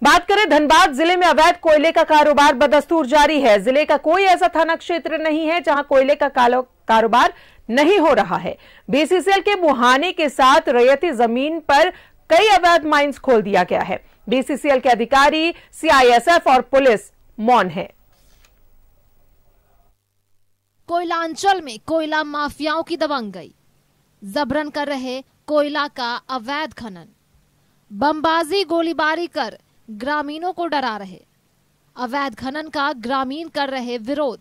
बात करें धनबाद जिले में अवैध कोयले का कारोबार बदस्तूर जारी है। जिले का कोई ऐसा थाना क्षेत्र नहीं है जहां कोयले का कारोबार नहीं हो रहा है। बीसीसीएल के मुहाने के साथ रैयती जमीन पर कई अवैध माइंस खोल दिया गया है। बीसीसीएल के अधिकारी, सीआईएसएफ और पुलिस मौन है। कोयलांचल में कोयला माफियाओं की दबंगई, जबरन कर रहे कोयला का अवैध खनन, बमबाजी गोलीबारी कर ग्रामीणों को डरा रहे। अवैध खनन का ग्रामीण कर रहे विरोध।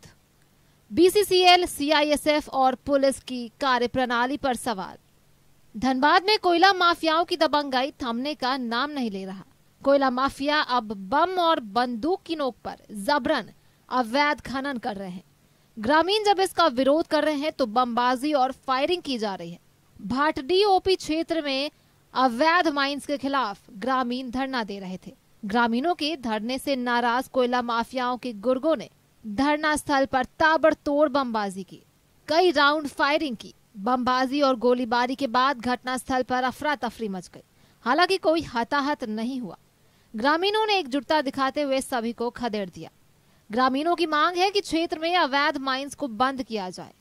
बीसीसीएल, सीआईएसएफ और पुलिस की कार्यप्रणाली पर सवाल। धनबाद में कोयला माफियाओं की दबंगई थमने का नाम नहीं ले रहा। कोयला माफिया अब बम और बंदूक की नोक पर जबरन अवैध खनन कर रहे हैं। ग्रामीण जब इसका विरोध कर रहे हैं तो बमबाजी और फायरिंग की जा रही है। भाटडी ओपी क्षेत्र में अवैध माइंस के खिलाफ ग्रामीण धरना दे रहे थे। ग्रामीणों के धरने से नाराज कोयला माफियाओं के गुर्गों ने धरना स्थल पर ताबड़तोड़ बमबाजी की, कई राउंड फायरिंग की। बमबाजी और गोलीबारी के बाद घटना स्थल पर अफरा तफरी मच गई। हालांकि कोई हताहत नहीं हुआ। ग्रामीणों ने एकजुटता दिखाते हुए सभी को खदेड़ दिया। ग्रामीणों की मांग है कि क्षेत्र में अवैध माइंस को बंद किया जाए।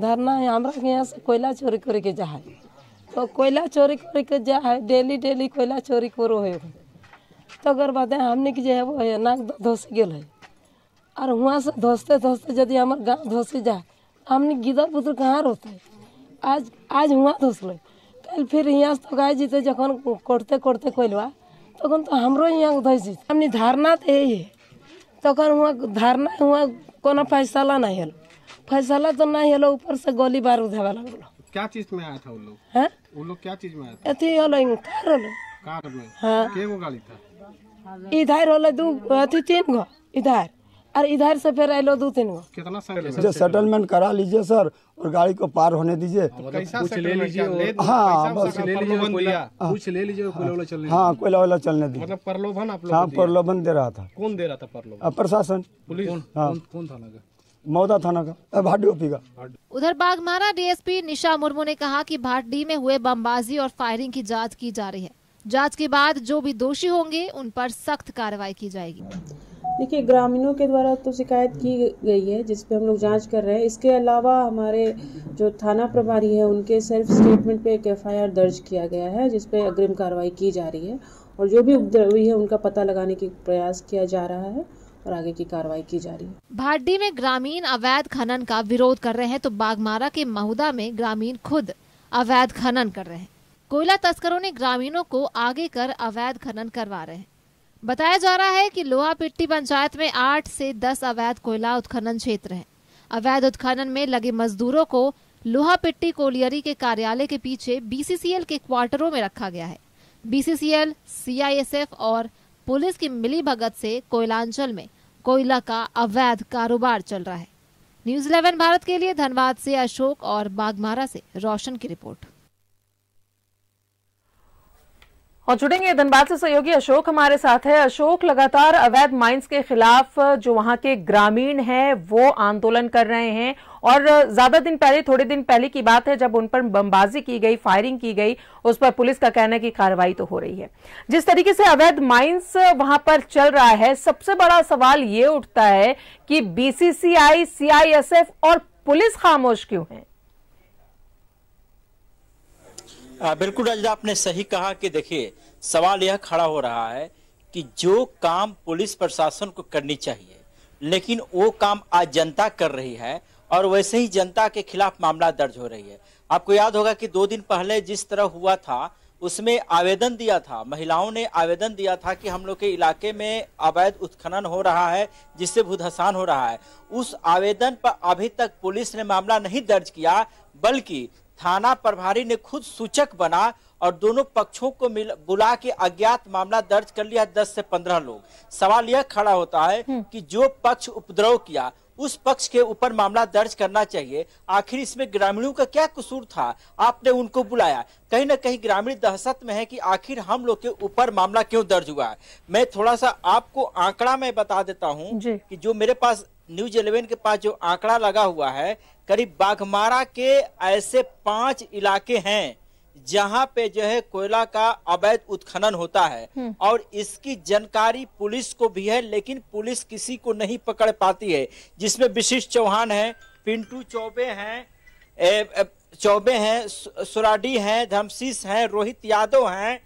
धरना है हमरा के यहाँ से कोयला चोरी करे के जा है, तो कोयला चोरी करे के जा है, डेली कोयला चोरी करो है। तो अगर बात है हमने की जो है वो है नाक धोस गेल है, और वहाँ से धोसते यदि हमारे गाँव धोसी जाए हमने गिदर पुत्र कहाँ रोते है। आज वहाँ धोस लो, कल फिर यहाँ से तो गाय जीते जखन कोड़ते कोयलवा तखन तो हमरो यहाँ धोसी। हमने धारणा तो यही है, तखन वहाँ धारणा वहाँ कोनो फैसला नहीं है। फैसला तो नहीं है, ऊपर से गोली बारूद होवे लगलो। क्या चीज में आया था वो लोग क्या चीज में आया था? अथी होलो कार में। हाँ, केगो गाड़ी था? इधर होले दू अथी 3 गो इधर, और इधर से फिर आइलो 2-3 गो। कितना जो सेटलमेंट करा लीजिए सर, और गाड़ी को पार होने दीजिए। कुछ ले लीजिए। हाँ बस ले लीजिए, कुछ ले लीजिए, कोयला चलने। हाँ कोयला वाला चलने दीजिए। मतलब प्रलोभन आप लोग? हाँ प्रलोभन दे रहा था। कौन दे रहा था प्रलोभन? प्रशासन, पुलिस। कौन थाना का? मौदा थाना का, भाटी ओपी का। उधर बाघमारा डीएसपी निशा मुर्मू ने कहा कि भाटडी में हुए बमबाजी और फायरिंग की जांच की जा रही है। जांच के बाद जो भी दोषी होंगे उन पर सख्त कार्रवाई की जाएगी। देखिए, ग्रामीणों के द्वारा तो शिकायत की गई है, जिस पे हम लोग जांच कर रहे हैं। इसके अलावा हमारे जो थाना प्रभारी है उनके सेल्फ स्टेटमेंट पे एक एफआईआर दर्ज किया गया है, जिस पे अग्रिम कार्रवाई की जा रही है, और जो भी उपद्रवी है उनका पता लगाने की प्रयास किया जा रहा है और आगे की कार्रवाई की जा रही है। भाटडी में ग्रामीण अवैध खनन का विरोध कर रहे हैं तो बाघमारा के महुदा में ग्रामीण खुद अवैध खनन कर रहे हैं। कोयला तस्करों ने ग्रामीणों को आगे कर अवैध खनन करवा रहे हैं। बताया जा रहा है कि लोहापिट्टी पंचायत में 8 से 10 अवैध कोयला उत्खनन क्षेत्र हैं। अवैध उत्खनन में लगे मजदूरों को लोहापिट्टी कोलियरी के कार्यालय के पीछे बीसीसीएल के क्वार्टरों में रखा गया है। बीसीसीएल, सीआईएसएफ और पुलिस की मिलीभगत से कोयलांचल में कोयला का अवैध कारोबार चल रहा है। न्यूज़ 11 भारत के लिए धनबाद से अशोक और बाघमारा से रोशन की रिपोर्ट। और जुड़ेंगे धनबाद से सहयोगी अशोक हमारे साथ है। अशोक, लगातार अवैध माइंस के खिलाफ जो वहां के ग्रामीण हैं वो आंदोलन कर रहे हैं, और ज्यादा दिन पहले, थोड़े दिन पहले की बात है जब उन पर बमबाजी की गई, फायरिंग की गई, उस पर पुलिस का कहना है कि कार्रवाई तो हो रही है। जिस तरीके से अवैध माइंस वहां पर चल रहा है, सबसे बड़ा सवाल ये उठता है कि बीसीसीआई, सीआईएसएफ और पुलिस खामोश क्यों है? बिल्कुल रजदा, आपने सही कहा कि देखिए सवाल यह खड़ा हो रहा है कि जो काम पुलिस प्रशासन को करनी चाहिए, लेकिन वो काम आज जनता कर रही है, और वैसे ही जनता के खिलाफ मामला दर्ज हो रही है। आपको याद होगा कि 2 दिन पहले जिस तरह हुआ था उसमें आवेदन दिया था, महिलाओं ने आवेदन दिया था कि हम लोग के इलाके में अवैध उत्खनन हो रहा है जिससे भूधसान हो रहा है। उस आवेदन पर अभी तक पुलिस ने मामला नहीं दर्ज किया, बल्कि थाना प्रभारी ने खुद सूचक बना और दोनों पक्षों को बुला के अज्ञात मामला दर्ज कर लिया 10 से 15 लोग। सवाल यह खड़ा होता है कि जो पक्ष उपद्रव किया उस पक्ष के ऊपर मामला दर्ज करना चाहिए। आखिर इसमें ग्रामीणों का क्या कसूर था? आपने उनको बुलाया। कहीं ना कहीं ग्रामीण दहशत में है कि आखिर हम लोग के ऊपर मामला क्यों दर्ज हुआ है। मैं थोड़ा सा आपको आंकड़ा में बता देता हूँ कि जो मेरे पास न्यूज़ 11 के पास जो आंकड़ा लगा हुआ है, करीब बाघमारा के ऐसे 5 इलाके हैं जहां पे जो है कोयला का अवैध उत्खनन होता है और इसकी जानकारी पुलिस को भी है, लेकिन पुलिस किसी को नहीं पकड़ पाती है, जिसमें विशिष्ट चौहान है, पिंटू चौबे हैं, सुराडी हैं, धर्मशीष हैं, रोहित यादव हैं,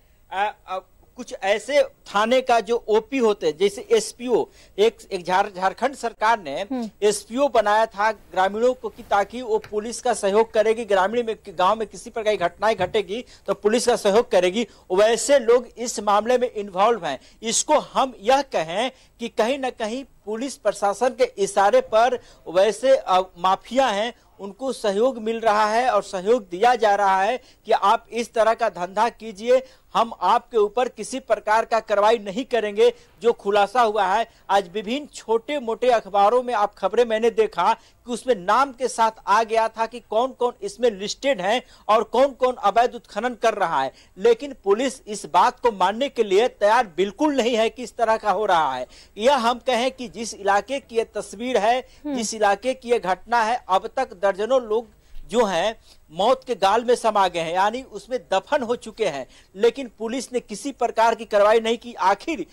कुछ ऐसे थाने का जो ओपी होते हैं, जैसे एसपीओ, एक झारखंड सरकार ने एसपीओ बनाया था ग्रामीणों को कि ताकि वो पुलिस का सहयोग करेगी, ग्रामीण में गांव में किसी प्रकार की घटनाएं घटेगी तो पुलिस का सहयोग करेगी। वैसे लोग इस मामले में इन्वॉल्व हैं। इसको हम यह कहें कि कहीं ना कहीं पुलिस प्रशासन के इशारे पर वैसे माफिया हैं, उनको सहयोग मिल रहा है और सहयोग दिया जा रहा है कि आप इस तरह का धंधा कीजिए, हम आपके ऊपर किसी प्रकार का कार्रवाई नहीं करेंगे। जो खुलासा हुआ है आज विभिन्न छोटे मोटे अखबारों में, आप खबरें मैंने देखा कि उसमें नाम के साथ आ गया था कि कौन कौन इसमें लिस्टेड है और कौन कौन अवैध उत्खनन कर रहा है, लेकिन पुलिस इस बात को मानने के लिए तैयार बिल्कुल नहीं है कि इस तरह का हो रहा है। यह हम कहें कि जिस इलाके की यह तस्वीर है, जिस इलाके की यह घटना है, अब तक दर्जनों लोग जो हैं मौत के गाल में समा गए हैं, यानी उसमें दफन हो चुके हैं, लेकिन पुलिस ने किसी प्रकार की कार्रवाई नहीं की। आखिर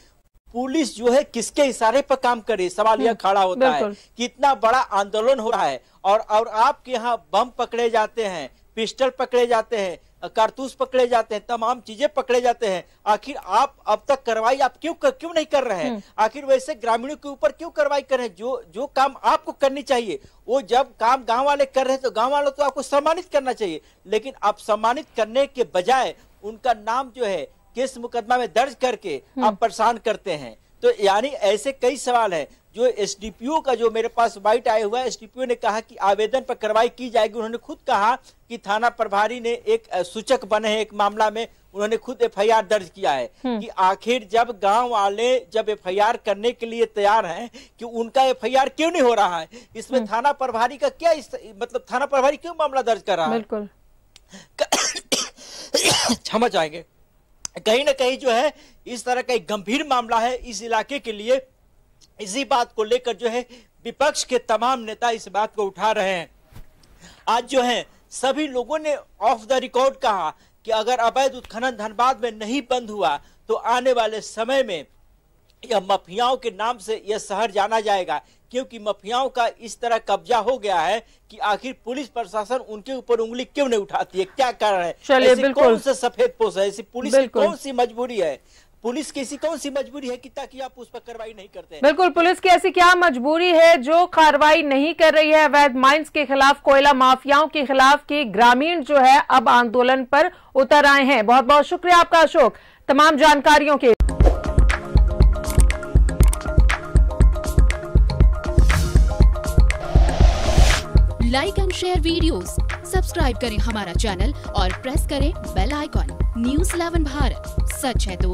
पुलिस जो है किसके इशारे पर काम करे, सवाल यह खड़ा होता है कि इतना बड़ा आंदोलन हो रहा है और आपके यहाँ बम पकड़े जाते हैं, पिस्टल पकड़े जाते हैं, कारतूस पकड़े जाते हैं, तमाम चीजें पकड़े जाते हैं। आखिर आप अब तक कार्रवाई आप क्यों नहीं कर रहे हैं? आखिर वैसे ग्रामीणों के ऊपर क्यों कार्रवाई कर रहे हैं? जो काम आपको करनी चाहिए, वो जब काम गांव वाले कर रहे हैं तो गांव वालों तो आपको सम्मानित करना चाहिए, लेकिन आप सम्मानित करने के बजाय उनका नाम जो है केस मुकदमा में दर्ज करके आप परेशान करते हैं। तो यानी ऐसे कई सवाल हैं। जो एसडीपीओ का जो मेरे पास बाइट आया हुआ है, एसडीपीओ ने कहा कि आवेदन पर कार्रवाई की जाएगी। उन्होंने खुद कहा कि थाना प्रभारी ने एक सूचक बने हैं एक मामला में, उन्होंने खुद एफआईआर दर्ज किया है कि आखिर जब गांव वाले जब एफआईआर करने के लिए तैयार हैं कि उनका एफआईआर क्यों नहीं हो रहा है, इसमें थाना प्रभारी का क्या मतलब थाना प्रभारी क्यों मामला दर्ज कर रहा है? बिल्कुल क्षमा चाहेंगे। कहीं ना कहीं जो है इस तरह का एक गंभीर मामला है इस इलाके के लिए। इसी बात को लेकर जो है विपक्ष के तमाम नेता इस बात को उठा रहे हैं। आज जो है सभी लोगों ने ऑफ द रिकॉर्ड कहा कि अगर अवैध उत्खनन धनबाद में नहीं बंद हुआ तो आने वाले समय में यह माफियाओं के नाम से यह शहर जाना जाएगा, क्योंकि माफियाओं का इस तरह कब्जा हो गया है कि आखिर पुलिस प्रशासन उनके ऊपर उंगली क्यों नहीं उठाती है, क्या कारण है? चलिए बिल्कुल, कौन से सफेद पोश है, ऐसी पुलिस की कौन सी मजबूरी है, पुलिस की ऐसी कौन सी मजबूरी है कि ताकि आप उस पर कार्रवाई नहीं करते हैं? बिल्कुल, पुलिस की ऐसी क्या मजबूरी है जो कार्रवाई नहीं कर रही है अवैध माइंस के खिलाफ, कोयला माफियाओं के खिलाफ की ग्रामीण जो है अब आंदोलन पर उतर आए हैं। बहुत बहुत शुक्रिया आपका अशोक तमाम जानकारियों के। Like and share videos, subscribe करें हमारा चैनल और प्रेस करें बेल आइकॉन। न्यूज़ 11 भारत, सच है तो